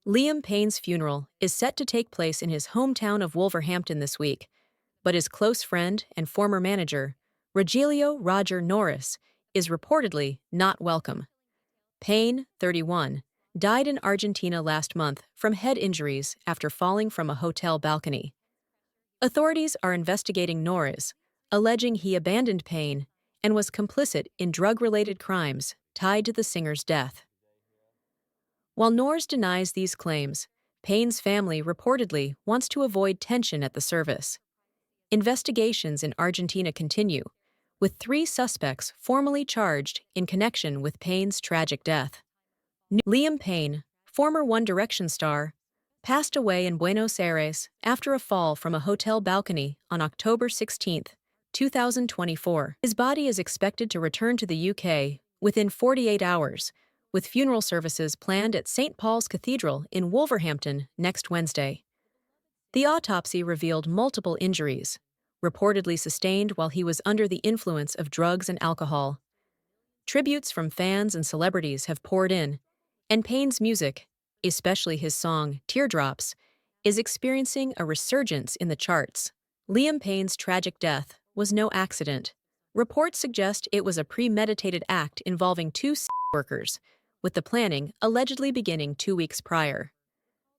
Liam Payne's funeral is set to take place in his hometown of Wolverhampton this week, but his close friend and former manager, Rogelio Roger Norris, is reportedly not welcome. Payne, 31, died in Argentina last month from head injuries after falling from a hotel balcony. Authorities are investigating Norris, alleging he abandoned Payne and was complicit in drug-related crimes tied to the singer's death. While Norris denies these claims, Payne's family reportedly wants to avoid tension at the service. Investigations in Argentina continue, with 3 suspects formally charged in connection with Payne's tragic death. Liam Payne, former One Direction star, passed away in Buenos Aires after a fall from a hotel balcony on October 16, 2024. His body is expected to return to the UK within 48 hours, with funeral services planned at St. Paul's Cathedral in Wolverhampton next Wednesday. The autopsy revealed multiple injuries, reportedly sustained while he was under the influence of drugs and alcohol. Tributes from fans and celebrities have poured in, and Payne's music, especially his song Teardrops, is experiencing a resurgence in the charts. Liam Payne's tragic death was no accident. Reports suggest it was a premeditated act involving 2 workers, with the planning allegedly beginning 2 weeks prior.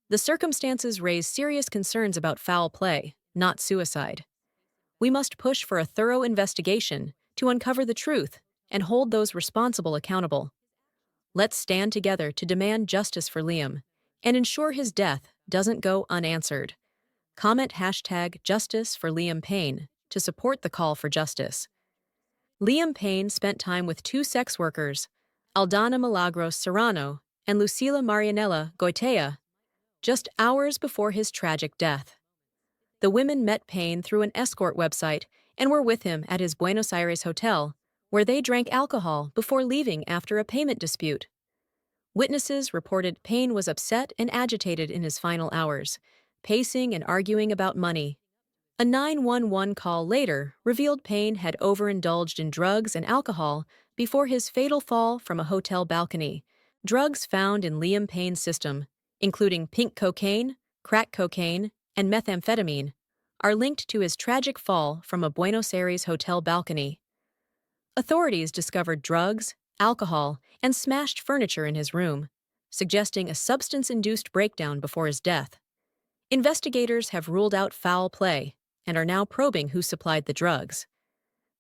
The circumstances raise serious concerns about foul play, not suicide. We must push for a thorough investigation to uncover the truth and hold those responsible accountable. Let's stand together to demand justice for Liam and ensure his death doesn't go unanswered. Comment #Justice for Liam Payne to support the call for justice. Liam Payne spent time with 2 sex workers, Aldana Milagros Serrano and Lucila Marianela Goitea, just hours before his tragic death. The women met Payne through an escort website and were with him at his Buenos Aires hotel, where they drank alcohol before leaving after a payment dispute. Witnesses reported Payne was upset and agitated in his final hours, pacing and arguing about money. A 911 call later revealed Payne had overindulged in drugs and alcohol before his fatal fall from a hotel balcony. Drugs found in Liam Payne's system, including pink cocaine, crack cocaine, and methamphetamine, are linked to his tragic fall from a Buenos Aires hotel balcony. Authorities discovered drugs, alcohol, and smashed furniture in his room, suggesting a substance-induced breakdown before his death. Investigators have ruled out foul play and are now probing who supplied the drugs.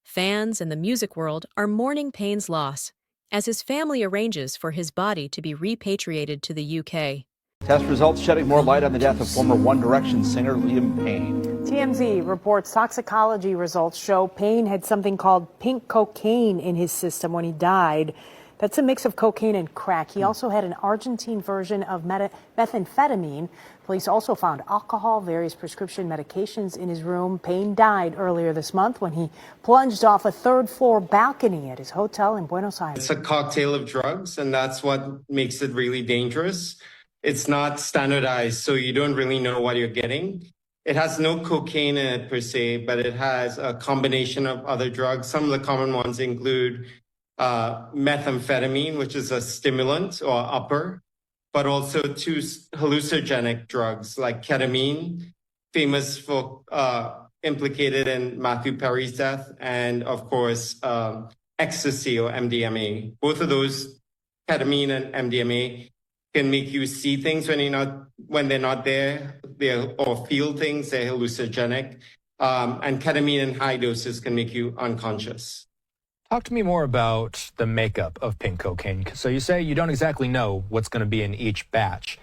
Fans and the music world are mourning Payne's loss as his family arranges for his body to be repatriated to the UK. Test results shedding more light on the death of former One Direction singer Liam Payne. TMZ reports toxicology results show Payne had something called pink cocaine in his system when he died. That's a mix of cocaine and crack. He also had an Argentine version of methamphetamine. Police also found alcohol, various prescription medications in his room. Payne died earlier this month when he plunged off a 3rd-floor balcony at his hotel in Buenos Aires. It's a cocktail of drugs, and that's what makes it really dangerous. It's not standardized, so you don't really know what you're getting. It has no cocaine in it per se, but it has a combination of other drugs. Some of the common ones include methamphetamine, which is a stimulant or upper, but also 2 hallucinogenic drugs like ketamine, famous for implicated in Matthew Perry's death, and of course, ecstasy or MDMA. Both of those, ketamine and MDMA, can make you see things when they're not there, or feel things. They're hallucinogenic, and ketamine in high doses can make you unconscious. Talk to me more about the makeup of pink cocaine. So you say you don't exactly know what's going to be in each batch.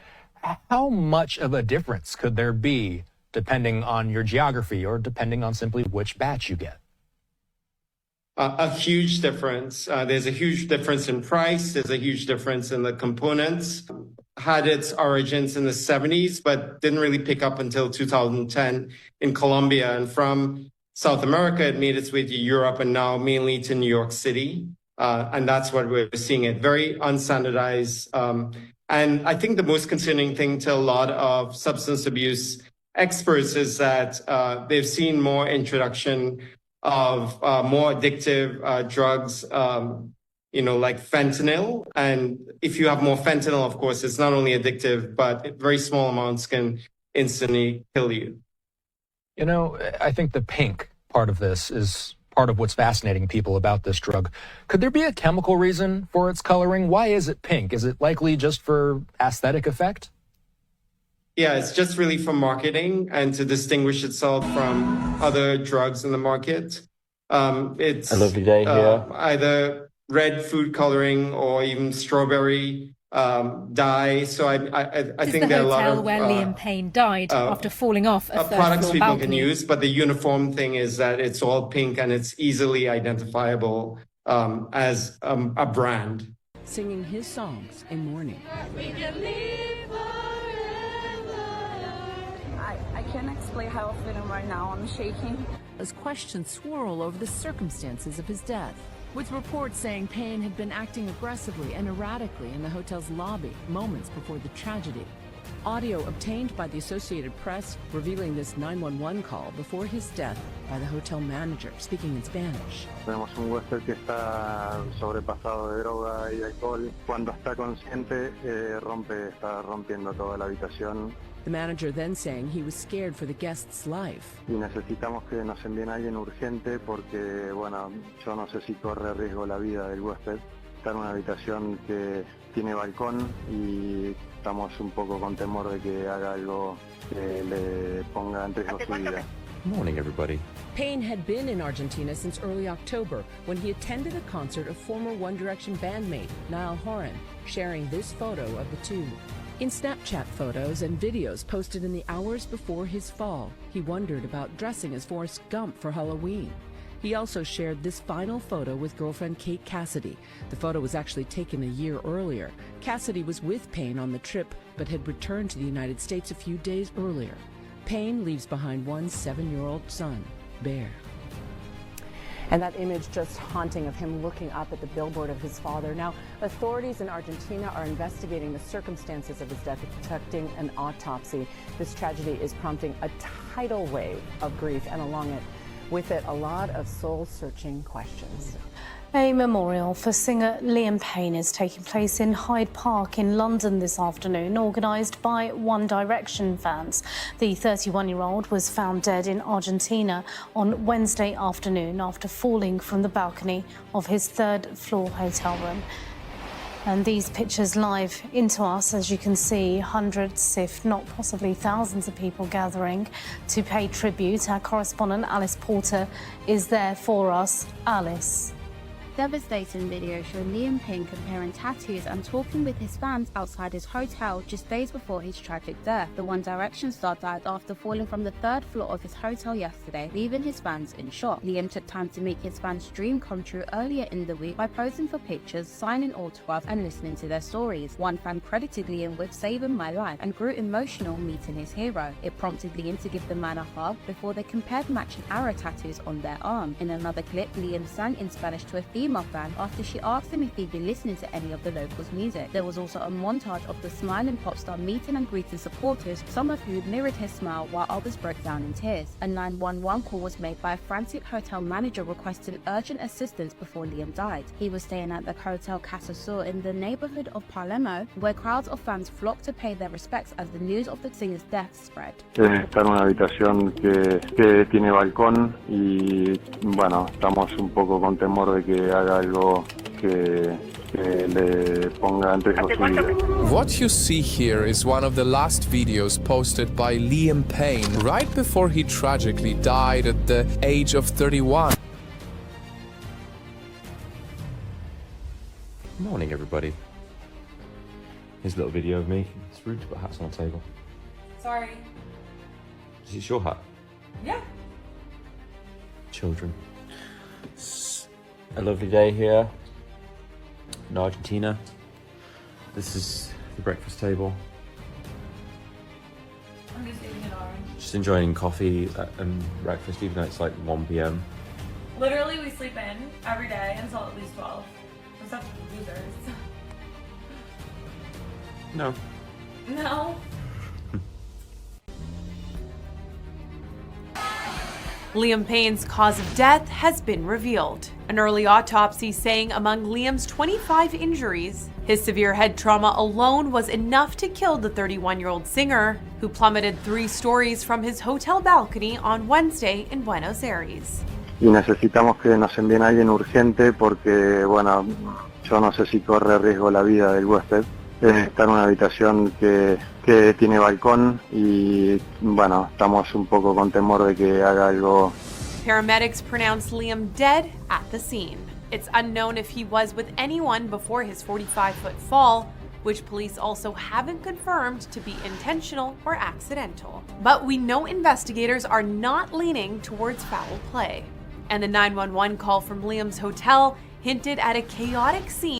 How much of a difference could there be depending on your geography or depending on simply which batch you get? A huge difference. There's a huge difference in price. There's a huge difference in the components. Had its origins in the 70s, but didn't really pick up until 2010 in Colombia. And from South America, it made its way to Europe and now mainly to New York City. And that's what we're seeing it, very unstandardized. And I think the most concerning thing to a lot of substance abuse experts is that they've seen more introduction of more addictive drugs, like fentanyl. And if you have more fentanyl, of course, it's not only addictive, but very small amounts can instantly kill you. I think the pink part of this is part of what's fascinating people about this drug. Could there be a chemical reason for its coloring? Why is it pink? Is it likely just for aesthetic effect? Yeah, it's just really for marketing and to distinguish itself from other drugs in the market. It's A lovely day here. Either red food coloring or even strawberry dye. So I think there are a lot of where Liam Payne died after falling off a products third-floor people balcony. can use, but the uniform thing is that it's all pink and it's easily identifiable as a brand. Singing his songs in mourning. I can't explain how I'm feeling right now. I'm shaking. As questions swirl over the circumstances of his death, with reports saying Payne had been acting aggressively and erratically in the hotel's lobby moments before the tragedy. Audio obtained by the Associated Press revealing this 911 call before his death by the hotel manager, speaking in Spanish. Tenemos un huésped que está sobrepasado de droga y alcohol. Cuando está consciente, está rompiendo toda la habitación. The manager then saying he was scared for the guest's life. Y necesitamos que nos envíen a alguien urgente porque, bueno, yo no sé si corre riesgo la vida del huésped. Está en una habitación que tiene balcón y estamos un poco con temor de que haga algo que le ponga en riesgo su vida. Morning, everybody. Payne had been in Argentina since early October when he attended a concert of former One Direction bandmate Niall Horan, sharing this photo of the two. In Snapchat photos and videos posted in the hours before his fall, he wondered about dressing as Forrest Gump for Halloween. He also shared this final photo with girlfriend Kate Cassidy. The photo was actually taken a year earlier. Cassidy was with Payne on the trip, but had returned to the United States a few days earlier. Payne leaves behind one 7-year-old son, Bear. And that image just haunting of him looking up at the billboard of his father. Now, authorities in Argentina are investigating the circumstances of his death and conducting an autopsy. This tragedy is prompting a tidal wave of grief, and with it, a lot of soul-searching questions. A memorial for singer Liam Payne is taking place in Hyde Park in London this afternoon, organised by One Direction fans. The 31-year-old was found dead in Argentina on Wednesday afternoon after falling from the balcony of his third-floor hotel room. And these pictures live into us, as you can see, hundreds, if not possibly thousands of people gathering to pay tribute. Our correspondent Alice Porter is there for us. Alice. Devastating video showing Liam Payne comparing tattoos and talking with his fans outside his hotel just days before his tragic death. The One Direction star died after falling from the third floor of his hotel yesterday, leaving his fans in shock. Liam took time to make his fans' dream come true earlier in the week by posing for pictures, signing autographs and listening to their stories. One fan credited Liam with saving my life and grew emotional meeting his hero. It prompted Liam to give the man a hug before they compared matching arrow tattoos on their arm. In another clip, Liam sang in Spanish to a female fan after she asked him if he'd be listening to any of the locals' music. There was also a montage of the smiling pop star meeting and greeting supporters, some of who mirrored his smile while others broke down in tears. A 911 call was made by a frantic hotel manager requesting urgent assistance before Liam died. He was staying at the Hotel Casa Sur in the neighborhood of Palermo, where crowds of fans flocked to pay their respects as the news of the singer's death spread. Está en una habitación que tiene balcón y, bueno, estamos un poco con temor de que haga algo que le ponga en riesgo su vida. What you see here is one of the last videos posted by Liam Payne right before he tragically died at the age of 31. Morning, everybody. Here's a little video of me. It's rude to put hats on the table. Sorry. Is this your hat? Yeah. Children. It's a lovely day here in Argentina. This is the breakfast table. I'm just eating an orange. Just enjoying coffee and breakfast, even though it's like 1 p.m. Literally, we sleep in every day until at least 12. We're such losers. No. No. Liam Payne's cause of death has been revealed. An early autopsy saying among Liam's 25 injuries, his severe head trauma alone was enough to kill the 31-year-old singer, who plummeted 3 stories from his hotel balcony on Wednesday in Buenos Aires. Y necesitamos que nos envíen a alguien urgente porque, bueno, yo no sé si corre riesgo la vida del huésped. Está en una habitación que tiene balcón y, bueno, estamos un poco con temor de que haga algo. Paramedics pronounced Liam dead at the scene. It's unknown if he was with anyone before his 45-foot fall, which police also haven't confirmed to be intentional or accidental. But we know investigators are not leaning towards foul play. And the 911 call from Liam's hotel hinted at a chaotic scene